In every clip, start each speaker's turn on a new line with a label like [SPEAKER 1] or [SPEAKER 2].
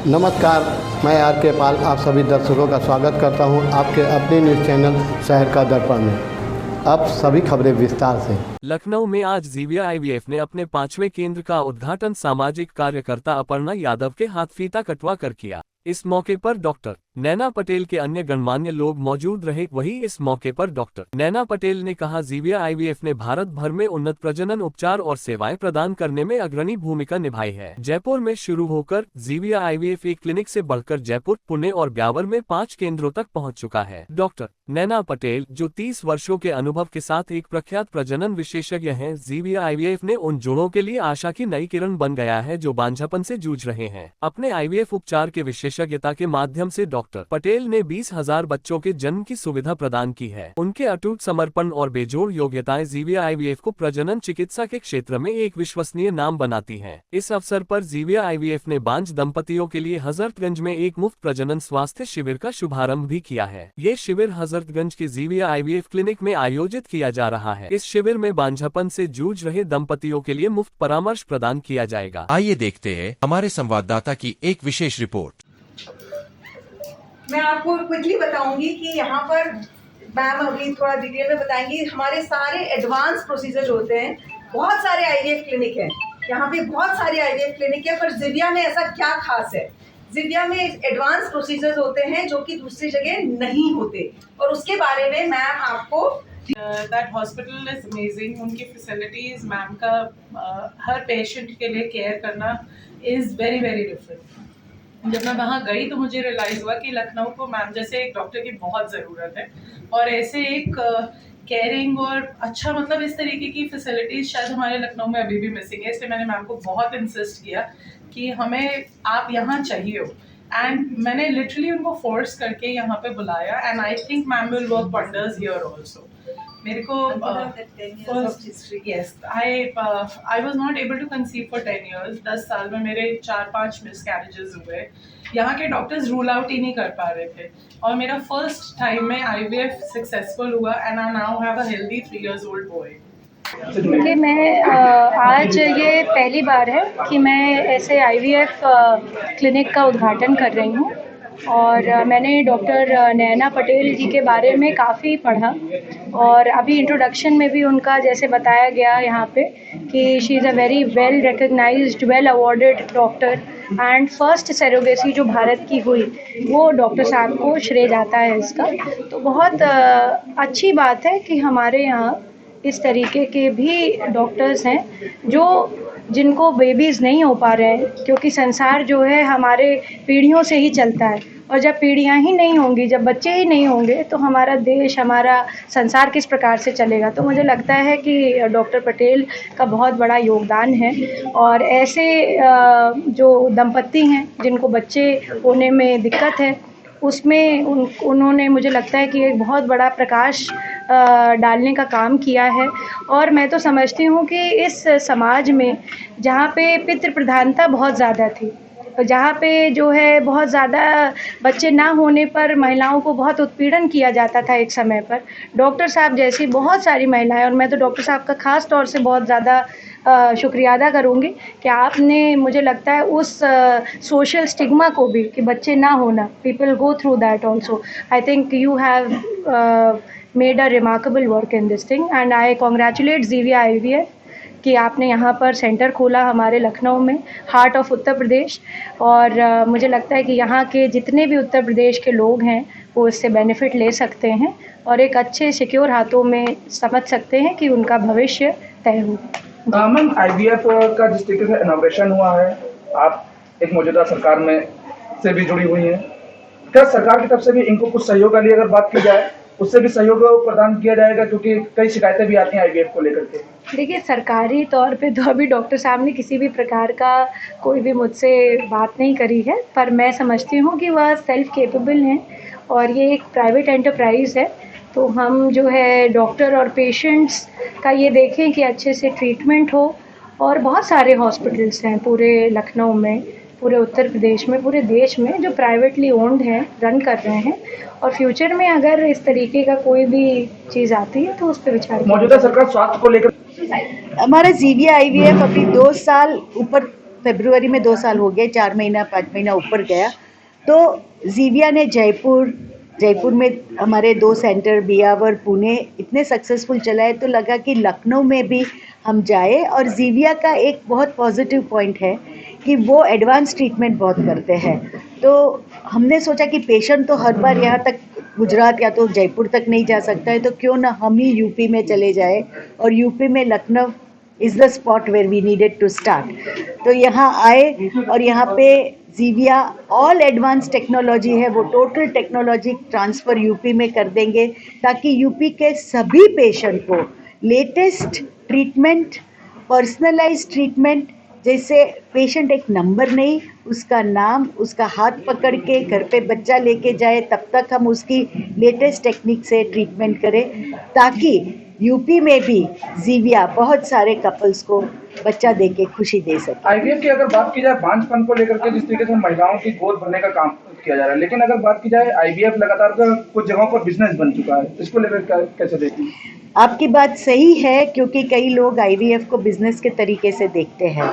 [SPEAKER 1] नमस्कार, मैं आर के पाल आप सभी दर्शकों का स्वागत करता हूं आपके अपने न्यूज़ चैनल शहर का दर्पण में। अब सभी खबरें विस्तार से।
[SPEAKER 2] लखनऊ में आज जीविया आईवीएफ ने अपने 5वें केंद्र का उद्घाटन सामाजिक कार्यकर्ता अपर्णा यादव के हाथ फीता कटवा कर किया। इस मौके पर डॉक्टर नैना पटेल के अन्य गणमान्य लोग मौजूद रहे। वहीं इस मौके पर डॉक्टर नैना पटेल ने कहा, जीविया आईवीएफ ने भारत भर में उन्नत प्रजनन उपचार और सेवाएं प्रदान करने में अग्रणी भूमिका निभाई है। जयपुर में शुरू होकर जीविया आईवीएफ एक क्लिनिक से बढ़कर जयपुर, पुणे और ब्यावर में 5 केंद्रों तक पहुंच चुका है। डॉक्टर नैना पटेल, जो 30 वर्षों के अनुभव के साथ एक प्रख्यात प्रजनन विशेषज्ञ हैं, जीविया आईवीएफ ने उन जोड़ों के लिए आशा की नई किरण बन गया है जो बांझापन से जूझ रहे हैं। अपने आईवीएफ उपचार के विशेषज्ञता के माध्यम से डॉक्टर पटेल ने 20,000 बच्चों के जन्म की सुविधा प्रदान की है। उनके अटूट समर्पण और बेजोड़ योग्यताएं जीविया आईवीएफ को प्रजनन चिकित्सा के क्षेत्र में एक विश्वसनीय नाम बनाती हैं। इस अवसर पर जीविया आईवीएफ ने बांझ दंपतियों के लिए हजरतगंज में एक मुफ्त प्रजनन स्वास्थ्य शिविर का शुभारंभ भी किया है। ये शिविर हजरतगंज के जीविया आईवीएफ क्लिनिक में आयोजित किया जा रहा है। इस शिविर में बांझापन से जूझ रहे दंपतियों के लिए मुफ्त परामर्श प्रदान किया जाएगा।
[SPEAKER 3] आइए देखते हैं हमारे संवाददाता की एक विशेष रिपोर्ट।
[SPEAKER 4] मैं आपको क्विकली बताऊंगी कि यहाँ पर मैम अभी थोड़ा डिटेल में बताएंगी। हमारे सारे एडवांस प्रोसीजर होते हैं, बहुत सारे आईवीएफ क्लिनिक हैं यहाँ पे, बहुत सारे आईवीएफ क्लिनिक है, पर जिविया में ऐसा क्या खास है? जिविया में एडवांस प्रोसीजर्स होते हैं जो कि दूसरी जगह नहीं होते, और उसके बारे में मैम आपको
[SPEAKER 5] दैट हॉस्पिटल इज अमेजिंग। उनकी फैसिलिटीज़, मैम का हर पेशेंट के लिए केयर करना इज़ वेरी वेरी डिफरेंट। जब मैं वहाँ गई तो मुझे रियलाइज़ हुआ कि लखनऊ को मैम जैसे एक डॉक्टर की बहुत ज़रूरत है, और ऐसे एक केयरिंग और अच्छा मतलब इस तरीके की फैसिलिटीज़ शायद हमारे लखनऊ में अभी भी मिसिंग है। इसलिए मैंने मैम को बहुत इंसिस्ट किया कि हमें आप यहाँ चाहिए हो, एंड मैंने लिटरली उनको फोर्स करके यहाँ पे बुलाया, and I think ma'am will work wonders here also. मेरे को yes I was not able to conceive for 10 years। 10 साल में मेरे 4-5 मिसकैरेजेस हुए। यहाँ के डॉक्टर्स रूल आउट ही नहीं कर पा रहे थे, और मेरा फर्स्ट टाइम में आईवीएफ सक्सेसफुल हुआ, and I now have a healthy 3 years old boy।
[SPEAKER 6] देखिए, मैं आज ये पहली बार है कि मैं ऐसे आईवीएफ क्लिनिक का उद्घाटन कर रही हूँ, और मैंने डॉक्टर नैना पटेल जी के बारे में काफ़ी पढ़ा, और अभी इंट्रोडक्शन में भी उनका जैसे बताया गया यहाँ पे कि she is a very well recognised, well awarded doctor, and first surrogacy जो भारत की हुई वो डॉक्टर साहब को श्रेय जाता है इसका। तो बहुत अच्छी बात है कि हमारे यहाँ इस तरीके के भी डॉक्टर्स हैं जो जिनको बेबीज़ नहीं हो पा रहे हैं, क्योंकि संसार जो है हमारे पीढ़ियों से ही चलता है, और जब पीढ़ियां ही नहीं होंगी, जब बच्चे ही नहीं होंगे, तो हमारा देश, हमारा संसार किस प्रकार से चलेगा। तो मुझे लगता है कि डॉक्टर पटेल का बहुत बड़ा योगदान है, और ऐसे जो दंपति हैं जिनको बच्चे होने में दिक्कत है, उसमें उन्होंने मुझे लगता है कि एक बहुत बड़ा प्रकाश डालने का काम किया है। और मैं तो समझती हूँ कि इस समाज में जहाँ पे पितृ प्रधानता बहुत ज़्यादा थी, जहाँ पे जो है बहुत ज़्यादा बच्चे ना होने पर महिलाओं को बहुत उत्पीड़न किया जाता था एक समय पर, डॉक्टर साहब जैसी बहुत सारी महिलाएं, और मैं तो डॉक्टर साहब का ख़ास तौर से बहुत ज़्यादा शुक्रिया अदा करूँगी कि आपने, मुझे लगता है, उस सोशल स्टिग्मा को भी कि बच्चे ना होना, people go through that also, I think you have made a remarkable work in this thing, and I congratulate Zivia IVF कि आपने यहाँ पर सेंटर खोला हमारे लखनऊ में, हार्ट ऑफ उत्तर प्रदेश, और मुझे लगता है कि यहाँ के जितने भी उत्तर प्रदेश के लोग हैं वो इससे बेनिफिट ले सकते हैं, और एक अच्छे सिक्योर हाथों में समझ सकते हैं कि उनका भविष्य तय हो।
[SPEAKER 7] मैम, आईवीएफ का जिस तरीके से इनॉग्रेशन हुआ है, आप एक मौजूदा सरकार में से भी जुड़ी हुई हैं, क्या सरकार की तरफ से भी इनको कुछ सहयोग के लिए अगर बात की जाए उससे भी सहयोग प्रदान किया जाएगा, क्योंकि कई शिकायतें भी आती हैं आईवीएफ को लेकर के?
[SPEAKER 6] देखिए, सरकारी तौर पे तो अभी डॉक्टर साहब ने किसी भी प्रकार का कोई भी मुझसे बात नहीं करी है, पर मैं समझती हूँ कि वह सेल्फ केपेबल हैं, और ये एक प्राइवेट एंटरप्राइज़ है। तो हम जो है डॉक्टर और पेशेंट्स का ये देखें कि अच्छे से ट्रीटमेंट हो, और बहुत सारे हॉस्पिटल्स हैं पूरे लखनऊ में, पूरे उत्तर प्रदेश में, पूरे देश में, जो प्राइवेटली ओन्ड हैं, रन कर रहे हैं, और फ्यूचर में अगर इस तरीके का कोई भी चीज़ आती है तो उस पर विचार।
[SPEAKER 7] मौजूदा सरकार स्वास्थ्य को लेकर
[SPEAKER 8] हमारा जीविया आईवीएफ अभी 2 साल ऊपर फरवरी में 2 साल हो गए, 4 महीना 5 महीना ऊपर गया। तो ज़ीविया ने जयपुर में हमारे 2 सेंटर बियावर पुणे इतने सक्सेसफुल चला है, तो लगा कि लखनऊ में भी हम जाए। और ज़ीविया का एक बहुत पॉजिटिव पॉइंट है कि वो एडवांस ट्रीटमेंट बहुत करते हैं। तो हमने सोचा कि पेशेंट तो हर बार यहाँ तक गुजरात या तो जयपुर तक नहीं जा सकता है, तो क्यों ना हम ही यूपी में चले जाए, और यूपी में Lucknow is the spot where we needed to start. तो यहाँ आए और यहाँ पे ज़ीविया ऑल एडवांस टेक्नोलॉजी है, वो टोटल टेक्नोलॉजी ट्रांसफ़र यूपी में कर देंगे, ताकि यूपी के सभी पेशेंट को लेटेस्ट ट्रीटमेंट, पर्सनलाइज ट्रीटमेंट, जैसे पेशेंट एक नंबर नहीं, उसका नाम, उसका हाथ पकड़ के घर पे बच्चा लेके जाए, तब तक हम उसकी लेटेस्ट टेक्निक से ट्रीटमेंट करें, ताकि यूपी में भी ज़ीविया बहुत सारे कपल्स को बच्चा दे के खुशी दे सके।
[SPEAKER 7] आईवीएफ की अगर बात की जाए, बांझपन को लेकर के जिस तरीके से महिलाओं की गोद भरने का काम किया जा रहा है, लेकिन अगर बात की जाए आईवीएफ लगातार कुछ जगहों पर बिजनेस बन चुका है, इसको लेकर कैसे देखती हैं?
[SPEAKER 8] आपकी बात सही है, क्योंकि कई लोग आईवीएफ को बिजनेस के तरीके से देखते हैं,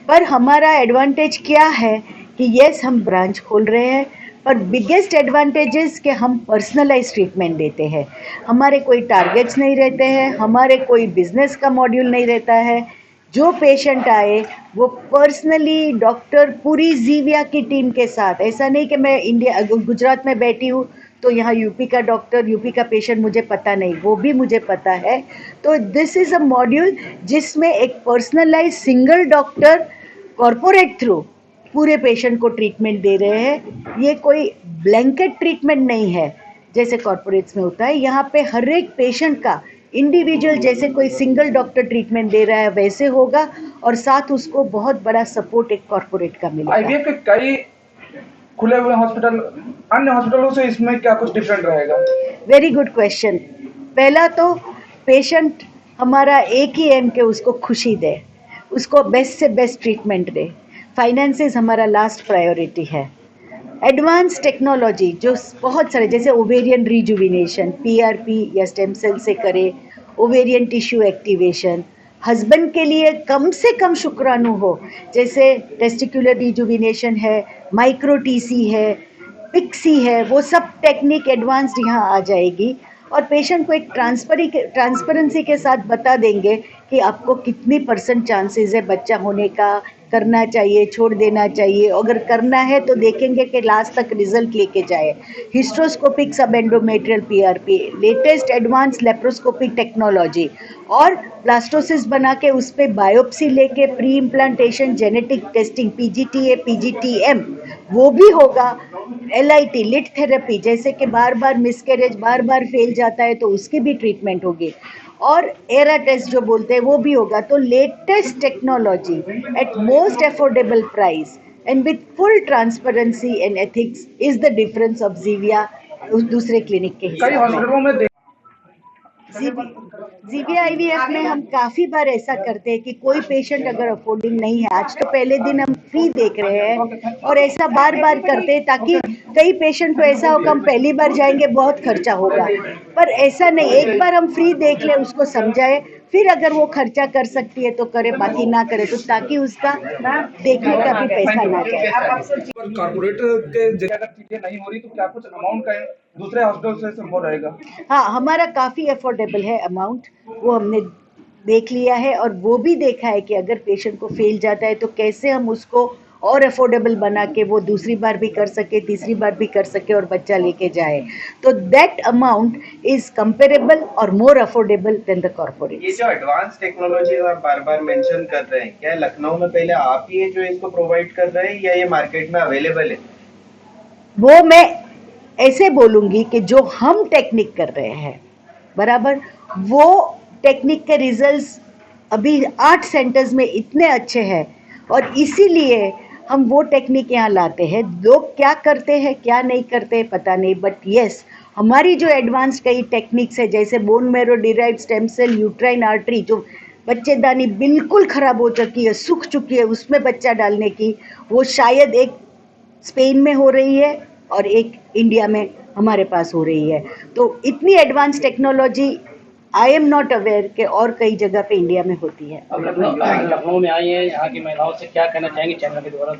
[SPEAKER 8] पर हमारा एडवांटेज क्या है कि यस हम ब्रांच खोल रहे हैं, पर बिगेस्ट एडवांटेजेस कि हम पर्सनलाइज ट्रीटमेंट देते हैं। हमारे कोई टारगेट्स नहीं रहते हैं, हमारे कोई बिजनेस का मॉड्यूल नहीं रहता है। जो पेशेंट आए वो पर्सनली डॉक्टर पूरी ज़ीविया की टीम के साथ, ऐसा नहीं कि मैं गुजरात में बैठी हूँ तो यहाँ यूपी का डॉक्टर, यूपी का पेशेंट मुझे पता नहीं, वो भी मुझे पता है। तो दिस इज़ अ मॉड्यूल जिसमें एक personalise single doctor corporate through पूरे पेशेंट को ट्रीटमेंट दे रहे हैं। ये कोई ब्लैंकेट ट्रीटमेंट नहीं है जैसे कॉरपोरेट्स में होता है। यहाँ पे हर एक पेशेंट का इंडिविजुअल, जैसे कोई सिंगल डॉक्टर ट्रीटमेंट दे रहा है वैसे होगा, और साथ उसको बहुत बड़ा सपोर्ट एक कॉरपोरेट का मिलेगा।
[SPEAKER 7] आईवीएफ के कई खुले हुए हॉस्पिटल, अन्य हॉस्पिटलों से इसमें क्या कुछ डिफरेंट रहेगा?
[SPEAKER 8] Very good question. पहला तो पेशेंट हमारा एक ही एम के उसको खुशी दे, उसको बेस्ट से बेस्ट ट्रीटमेंट दे। फाइनेंसेस हमारा लास्ट प्रायोरिटी है। एडवांस टेक्नोलॉजी जो बहुत सारे, जैसे ओवेरियन रिजुविनेशन पीआरपी या स्टेम सेल से करे, ओवेरियन टिश्यू एक्टिवेशन, हस्बैंड के लिए कम से कम शुक्राणु हो, जैसे टेस्टिकुलर रिजुविनेशन है, माइक्रो टीसी है, पिक्सी है, वो सब टेक्निक एडवांस्ड यहाँ आ जाएगी। और पेशेंट को एक ट्रांसपेरेंसी के साथ बता देंगे कि आपको कितनी % चांसेस है बच्चा होने का, करना चाहिए, छोड़ देना चाहिए, अगर करना है तो देखेंगे कि लास्ट तक रिजल्ट लेके जाए। हिस्ट्रोस्कोपिक सब endometrial PRP, latest advance laparoscopic technology, और प्लास्टोसिस बना के उस पर बायोप्सी लेके pre implantation genetic testing, पीजीटीए PGTM वो भी होगा। एलआईटी लिट थेरेपी, जैसे कि बार बार मिसकैरेज, बार बार फेल जाता है तो उसकी भी ट्रीटमेंट होगी, और एरा टेस्ट जो बोलते हैं वो भी होगा। तो latest technology at most affordable price and with full transparency and ethics is the difference of Zivia दूसरे क्लिनिक के
[SPEAKER 7] कई हॉस्पिटलों में
[SPEAKER 8] ज़ीविया आईवीएफ में हम काफ़ी बार ऐसा करते हैं कि कोई पेशेंट अगर अफोर्डिंग नहीं है, आज तो पहले दिन हम फ्री देख रहे हैं, और ऐसा बार बार करते हैं ताकि कई पेशेंट को ऐसा हो कि हम पहली बार जाएंगे बहुत खर्चा होगा, पर ऐसा नहीं। एक बार हम फ्री देख ले, उसको समझाए, फिर अगर वो खर्चा कर सकती है तो करे, बाकी ना करे, तो ताकि उसका देखने का भी पैसा ना जाए।
[SPEAKER 7] कॉर्पोरेट के जगह अगर चीजें नहीं हो रही तो क्या कुछ अमाउंट का दूसरे हॉस्पिटल से संभव रहेगा?
[SPEAKER 8] हाँ, हमारा काफ़ी अफोर्डेबल है अमाउंट, वो हमने देख लिया है, और वो भी देखा है कि अगर पेशेंट को फेल जाता है तो कैसे हम उसको और अफोर्डेबल बना के वो दूसरी बार भी कर सके, तीसरी बार भी कर सके और बच्चा लेके जाए। तो दैट अमाउंट इज कंपेरेबल और more affordable than the corporate.
[SPEAKER 9] ये जो एडवांस टेक्नोलॉजी आप बार बार मेंशन कर रहे हैं, क्या लखनऊ में पहले आप ही है जो इसको प्रोवाइड कर रहे हैं या ये मार्केट में अवेलेबल है?
[SPEAKER 8] वो मैं ऐसे बोलूँगी कि जो हम टेक्निक कर रहे हैं बराबर, वो टेक्निक के रिजल्ट्स अभी 8 सेंटर्स में इतने अच्छे हैं, और इसीलिए हम वो टेक्निक यहाँ लाते हैं। लोग क्या करते हैं क्या नहीं करते पता नहीं, बट येस हमारी जो एडवांस कई टेक्निक्स है, जैसे bone marrow derived stem cell uterine artery, जो बच्चेदानी बिल्कुल ख़राब हो चुकी है, सूख चुकी है, उसमें बच्चा डालने की, वो शायद एक स्पेन में हो रही है और एक इंडिया में हमारे पास हो रही है। तो इतनी advance technology I am not aware कि और कई जगह पे इंडिया में होती है।
[SPEAKER 10] अब लखनऊ में आई है, यहाँ की महिलाओं से क्या कहना चाहेंगे चैनल के द्वारा?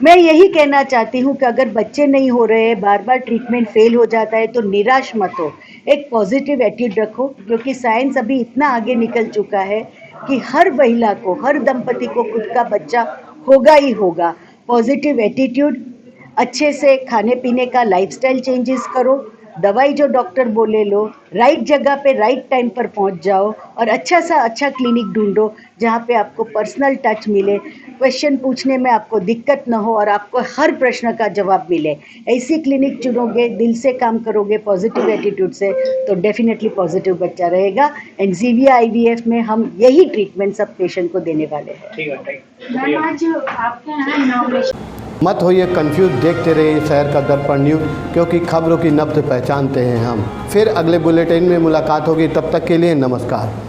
[SPEAKER 8] मैं यही कहना चाहती हूँ कि अगर बच्चे नहीं हो रहे, बार बार ट्रीटमेंट फेल हो जाता है तो निराश मत हो, एक पॉजिटिव एटीट्यूड रखो, क्योंकि साइंस अभी इतना आगे निकल चुका है कि हर महिला को, हर दंपति को खुद का बच्चा होगा ही होगा। पॉजिटिव एटीट्यूड, अच्छे से खाने पीने का लाइफस्टाइल चेंजेस करो, दवाई जो डॉक्टर बोले लो, राइट जगह पे राइट टाइम पर पहुंच जाओ और अच्छा सा अच्छा क्लिनिक ढूंढो जहां पे आपको पर्सनल टच मिले, क्वेश्चन पूछने में आपको दिक्कत ना हो और आपको हर प्रश्न का जवाब मिले। ऐसी क्लिनिक चुनोगे, दिल से काम करोगे, पॉजिटिव एटीट्यूड से, तो डेफिनेटली पॉजिटिव बच्चा रहेगा। एंड ज़ीविया IVF में हम यही ट्रीटमेंट सब पेशेंट को देने वाले हैं।
[SPEAKER 10] ठीक है, थैंक
[SPEAKER 6] मैम, आज आपके यहाँ इनॉग्रेशन
[SPEAKER 1] मत होइए कंफ्यूज, देखते रहिए शहर का दर्पण न्यूज़, क्योंकि खबरों की नब्ज़ पहचानते हैं हम। फिर अगले बुलेटिन में मुलाकात होगी, तब तक के लिए नमस्कार।